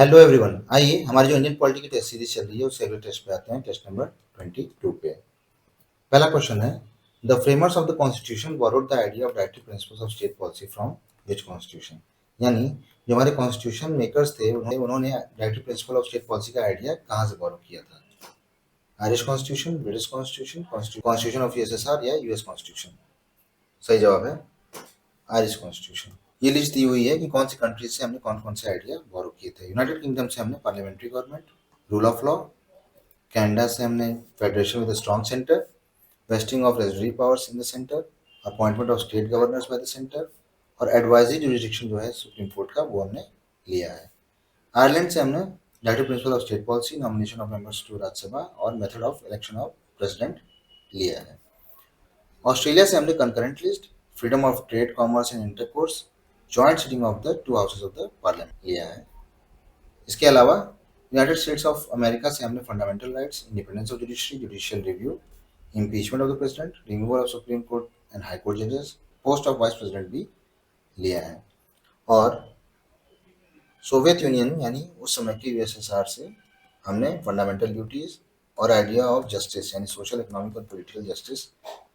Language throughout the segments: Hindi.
हेलो एवरीवन, आइए हमारी जो इंडियन पॉलिटी की टेस्ट सीरीज चल रही है उससे अगले टेस्ट पे आते हैं। टेस्ट नंबर 22 पे पहला क्वेश्चन है, the framers of the constitution borrowed the idea of directive principles of state policy from which constitution. यानी जो हमारे कॉन्स्टिट्यूशन मेकर्स थे उन्होंने directive principle of state policy का आइडिया कहाँ से बोरो किया था? Irish constitution, British constitution, constitution of USSR या यूएस कॉन्स्टिट्यूशन? सही जवाब है आयरिश कॉन्स्टिट्यूशन। ये लिस्ट दी हुई है कि कौन सी कंट्रीज से हमने कौन कौन से आइडिया बोरो किए थे। यूनाइटेड किंगडम से हमने parliamentary government, rule of law. Canada से हमने federation with strong centre, wasting of residuary powers in the centre, appointment of state governors by the centre, और एडवाइजरी जुरिडिक्शन जो है सुप्रीम कोर्ट का वो हमने लिया है। आयरलैंड से हमने directive principle of state policy, nomination of members to Rajya Sabha और method of election of president लिया है। ऑस्ट्रेलिया से हमने concurrent list, freedom of trade, commerce and intercourse, joint sitting of the two houses of the parliament लिया है। इसके अलावा यूनाइटेड स्टेट्स ऑफ अमेरिका से हमने fundamental rights, independence of judiciary, judicial review, impeachment of the president, removal of supreme court and high court जजेस, पोस्ट ऑफ वाइस प्रेसिडेंट भी लिया है। और सोवियत यूनियन यानी उस समय के यूएसएसआर से हमने फंडामेंटल ड्यूटीज और आइडिया ऑफ जस्टिस यानी सोशल, इकोनॉमिक और पॉलिटिकल जस्टिस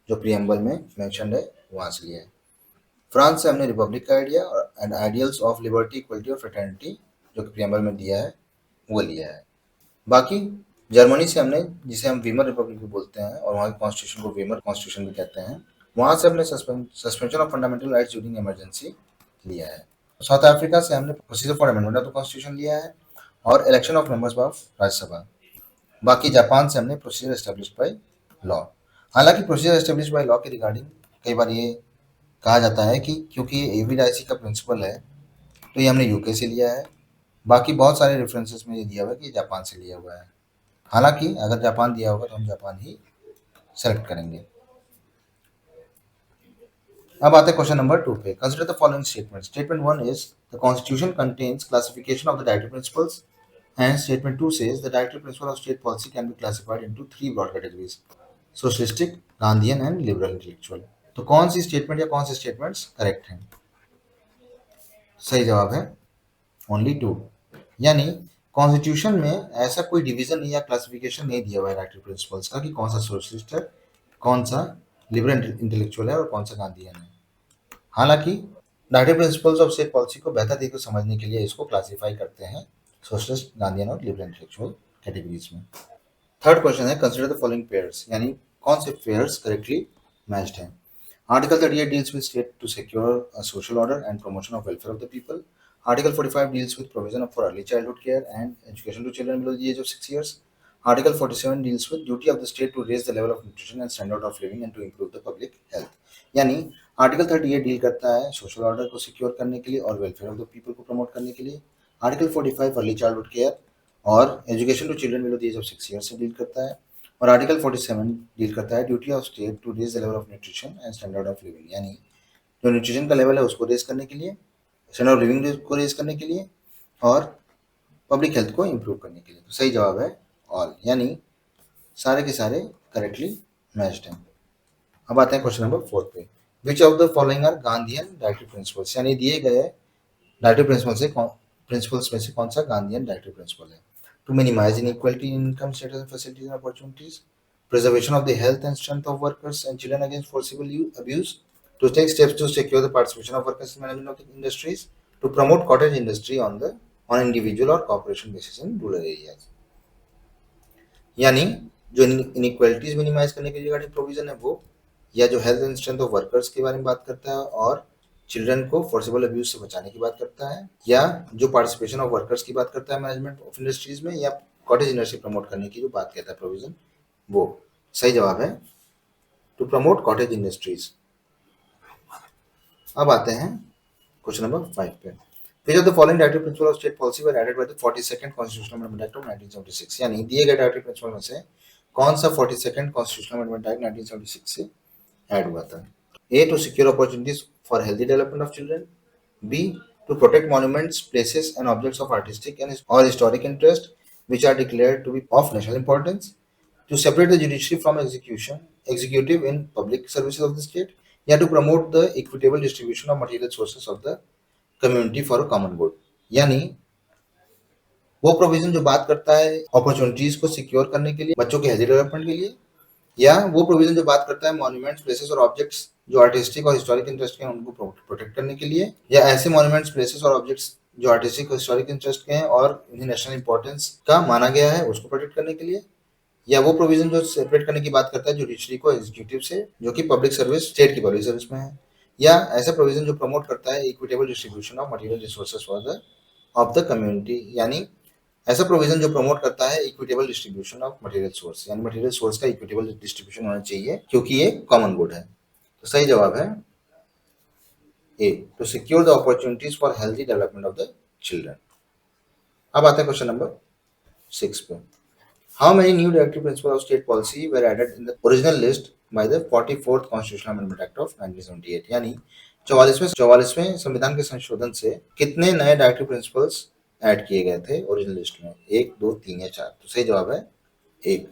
जो प्रीएम्बल में मेंशन्ड है वहाँ से लिया है। फ्रांस से हमने रिपब्लिक का idea and ideals of liberty, equality और फ्रेटर्निटी जो कि प्रीएम्बल में दिया है वो लिया है। बाकी जर्मनी से हमने, जिसे हम वीमर रिपब्लिक भी बोलते हैं और वहाँ के कॉन्स्टिट्यूशन को वीमर कॉन्स्टिट्यूशन भी कहते हैं, वहाँ से हमने suspension of fundamental rights during emergency लिया है। साउथ अफ्रीका से हमने procedure for amendment of the constitution लिया है और election of members of Rajya Sabha. बाकी जापान से हमने प्रोसीजर एस्टेब्लिश्ड बाय लॉ। हालांकि प्रोसीजर एस्टेब्लिश्ड बाय लॉ के रिगार्डिंग कई बार ये कहा जाता है कि क्योंकि ये एविडाइसी का प्रिंसिपल है तो ये हमने यूके से लिया है। बाकी बहुत सारे रेफरेंसेस में ये दिया हुआ है कि जापान से लिया हुआ है। हालांकि अगर जापान दिया होगा तो हम जापान ही सेलेक्ट करेंगे। अब आते हैं क्वेश्चन नंबर 2 पे। Consider the following statement. Statement 1 is the constitution contains classification of the directive principles and statement 2 says the directive principle of state policy can be classified into three broad categories: socialistic, Gandhian and liberal intellectual. तो कौन सी स्टेटमेंट या कौन से स्टेटमेंट्स करेक्ट हैं? सही जवाब है ओनली 2। यानी कॉन्स्टिट्यूशन में ऐसा कोई डिवीजन या क्लासिफिकेशन नहीं दिया हुआ है डायरेक्टिव प्रिंसिपल्स का कि कौन सा सोशलिस्ट है, कौन सा लिबरल इंटेलेक्चुअल है और कौन सा गांधीयन है। हालांकि directive principles of state policy को बेहतर तरीके से समझने के लिए इसको क्लासिफाई करते हैं सोशलिस्ट, गांधीयन और लिबरल इंटेलेक्चुअल कैटेगरीज में। थर्ड क्वेश्चन है, कंसीडर द फॉलोइंग पेयर्स। यानी कौन से पेयर्स करेक्टली मैच्ड हैं? Article 38 deals with state to secure a social order and promotion of welfare of the people. Article 45 deals with provision for early childhood care and education to children below the age of 6 years. Article 47 deals with duty of the state to raise the level of nutrition and standard of living and to improve the public health. यानी आर्टिकल 38 डील करता है सोशल ऑर्डर को सिक्योर करने के लिए और वेलफेयर ऑफ द पीपल को प्रमोट करने के लिए। आर्टिकल 45 अर्ली चाइल्डहुड केयर और education to children below the age of 6 years से डील करता है। और आर्टिकल 47 डील करता है duty of state to raise the level of nutrition and standard of living. यानी जो न्यूट्रिशन का लेवल है उसको रेज करने के लिए, स्टैंडर्ड ऑफ लिविंग को रेज करने के लिए और पब्लिक हेल्थ को इम्प्रूव करने के लिए। तो सही जवाब है ऑल, यानी सारे के सारे करेक्टली मैच्ड हैं। अब आते हैं क्वेश्चन नंबर 4 पे। Which of the following are Gandhian directive principles. यानी दिए गए डायरेक्टिव प्रिंसिपल्स में से कौन सा गांधीयन डायरेक्टिव प्रिंसिपल है? To minimize inequality in income, status, and facilities and opportunities, preservation of the health and strength of workers and children against forcible abuse, to take steps to secure the participation of workers in management of the industries, to promote cottage industry on individual or corporation basis in rural areas. यानी जो इनइक्वालिटीज मिनिमाइज करने के रिगार्डिंग प्रोविजन है वो, या जो health and strength of workers के बारे में बात करता है और चिल्ड्रन को फोर्सिबल अब्यूज से बचाने की बात करता है, या जो पार्टिसिपेशन ऑफ वर्कर्स की बात करता है मैनेजमेंट ऑफ इंडस्ट्रीज में, या कॉटेज इंडस्ट्री प्रमोट करने की जो बात कहता है प्रोविजन वो। सही जवाब है टू प्रमोट कॉटेज इंडस्ट्रीज। अब आते हैं क्वेश्चन नंबर 5 पे। Which of the following directive principles of state policy were added by the 42nd Constitutional Amendment Act of 1976? यानी दिए गए डायरेक्टिव प्रिंसिपल में से कौन सा 42nd Constitutional Amendment Act 1976 से ऐड हुआ था? A. To secure opportunities for healthy development of children. B. To protect monuments, places, and objects of artistic or historic interest which are declared to be of national importance. To separate the judiciary from executive in public services of the state. या to promote the equitable distribution of material sources of the community for common good. यानी वो प्रोविजन जो बात करता है अपॉर्चुनिटीज को सिक्योर करने के लिए, बच्चों के हेल्दी डेवलपमेंट के लिए, या वो प्रोविजन जो बात करता है मॉन्यूमेंट्स, प्लेसेस और ऑब्जेक्ट्स जो आर्टिस्टिक और हिस्टोरिक इंटरेस्ट के हैं उनको प्रोटेक्ट करने के लिए, या ऐसे मॉन्यूमेंट्स, प्लेसेस और ऑब्जेक्ट्स जो आर्टिस्टिक और हिस्टोरिक इंटरेस्ट के हैं और इन्हें नेशनल इंपॉर्टेंस का माना गया है उसको प्रोटेक्ट करने के लिए, या वो प्रोविजन जो सेपरेट करने की बात करता है जुडिशरी को एग्जीक्यूटिव से जो कि पब्लिक सर्विस, स्टेट की पब्लिक सर्विस में है, या ऐसा प्रोविजन जो प्रमोट करता है equitable distribution of material resources for the of the community, यानी ऐसा प्रोविजन जो प्रमोट करता है equitable distribution of material source, यानी मटेरियल सोर्स का इक्विटेबल डिस्ट्रीब्यूशन होना चाहिए क्योंकि ये कॉमन गुड है। तो सही जवाब है A, to secure the opportunities for healthy development of the children. अब आता है क्वेश्चन नंबर 6 पे। How many new directive principle of state policy were added in the original list by the 44th constitutional amendment act of 1978, यानी 44वें संविधान के संशोधन से कितने नए डायरेक्टिव प्रिंसिपल्स ऐड किए गए थे ओरिजिनल लिस्ट में? 1, 2, 3 या 4? तो सही जवाब है 1।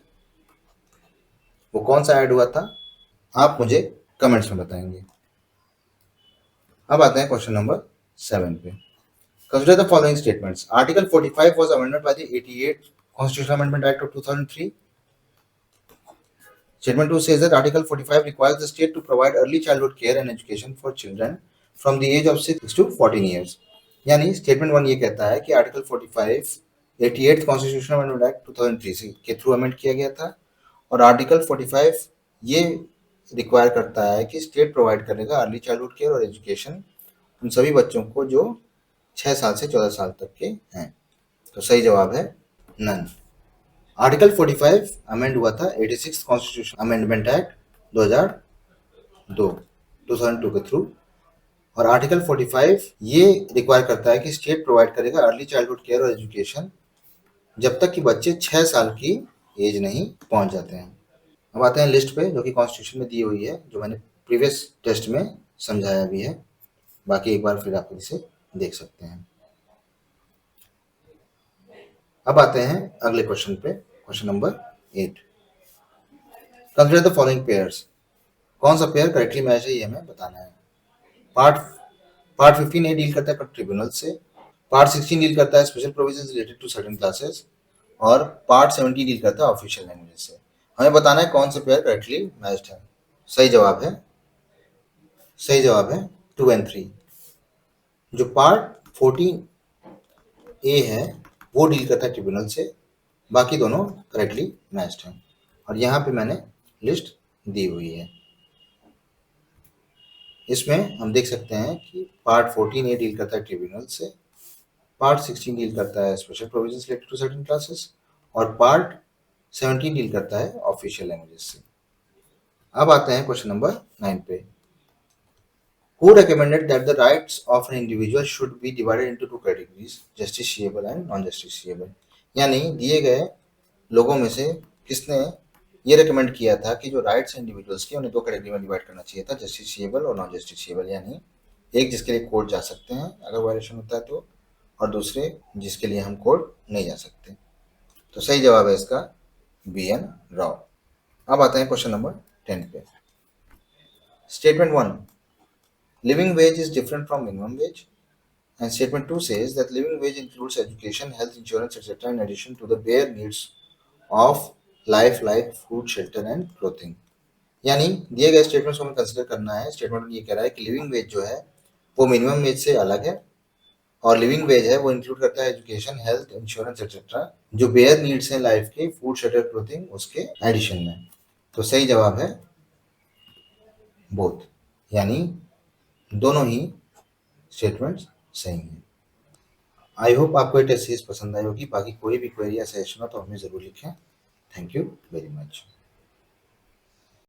वो कौन सा ऐड हुआ था आप मुझे कमेंट्स में बताएंगे। अब आते हैं क्वेश्चन नंबर 7 पे। Consider the following statements. Article 45 was amended by the 88th constitutional amendment act of 2003। Statement 2 says that Article 45 requires the state to provide early childhood care and education for children from the age of 6 to 14 years। यानी स्टेटमेंट 1 ये कहता है कि article 45 88th constitutional amendment act 2003 के थ्रू अमेंड किया गया था, और आर्टिकल 45 ये रिक्वायर करता है कि स्टेट प्रोवाइड करेगा अर्ली चाइल्डहुड केयर और एजुकेशन उन सभी बच्चों को जो 6 साल से 14 साल तक के हैं। तो सही जवाब है नन। आर्टिकल 45 अमेंड हुआ था 86 कॉन्स्टिट्यूशन अमेंडमेंट एक्ट 2002 के थ्रू, और आर्टिकल 45 ये रिक्वायर करता है कि स्टेट प्रोवाइड करेगा अर्ली चाइल्डहुड केयर और एजुकेशन जब तक कि बच्चे 6 साल की एज नहीं पहुंच जाते हैं। अब आते हैं लिस्ट पे जो कि कॉन्स्टिट्यूशन में दी हुई है, जो मैंने प्रीवियस टेस्ट में समझाया भी है, बाकी एक बार फिर आप इसे देख सकते हैं। अब आते हैं अगले क्वेश्चन पे, question number 8। Consider the following pairs. कौन सा पेयर करेक्टली मैच है ये हमें बताना है। पार्ट 15 ए डील करता है ट्रिब्यूनल से, पार्ट 16 डील करता है special provisions related to certain classes, और पार्ट 17 डील करता है ऑफिशियल लैंग्वेज से। हमें बताना है कौन सा पेयर करेक्टली मैच्ड है। सही जवाब है 2 and 3। जो पार्ट 14 ए है वो डील करता है ट्रिब्यूनल से, बाकी दोनों करेक्टली मैच्ड हैं, और यहाँ पे मैंने लिस्ट दी हुई है। इसमें हम देख सकते हैं कि पार्ट 14 ए डील करता है ट्रिब्यूनल से, पार्ट 16 डील करता है special provisions related to certain classes, और पार्ट 17 डील करता है ऑफिशियल लैंग्वेजेस से। अब आते हैं क्वेश्चन नंबर 9 पे। Who recommended that the rights of an individual should be divided into two categories, justiciable and non-justiciable? यानी दिए गए लोगों में से किसने ये रिकमेंड किया था कि जो राइट्स इंडिविजुअल्स के उन्हें दो कैटेगरी में डिवाइड करना चाहिए था, जस्टिसिएबल और नॉन जस्टिसिएबल, यानी एक जिसके लिए कोर्ट जा सकते हैं अगर वायलेशन होता है तो, और दूसरे जिसके लिए हम कोर्ट नहीं जा सकते। तो सही जवाब है इसका बी एन राव। अब आते हैं क्वेश्चन नंबर 10 पे। Statement 1, living wage is different from minimum wage, and statement 2 says that living wage includes education, health insurance, etc. in addition to the bare needs of life like food, shelter and clothing। यानी दिए गए स्टेटमेंट्स को हमें कंसिडर करना है। स्टेटमेंट ये कह रहा है कि लिविंग वेज जो है वो मिनिमम वेज से अलग है, और लिविंग वेज है वो इंक्लूड करता है एजुकेशन, हेल्थ इंश्योरेंस एक्सेट्रा जो बेयर नीड्स हैं लाइफ के, फूड शेल्टर क्लोथिंग उसके एडिशन में। तो सही जवाब है बोथ, यानी दोनों ही स्टेटमेंट्स सही हैं। आई होप आपको ये टेस्ट सीरीज पसंद आई होगी। बाकी कोई भी क्वेरी या सजेशन हो तो हमें ज़रूर लिखें। Thank you very much.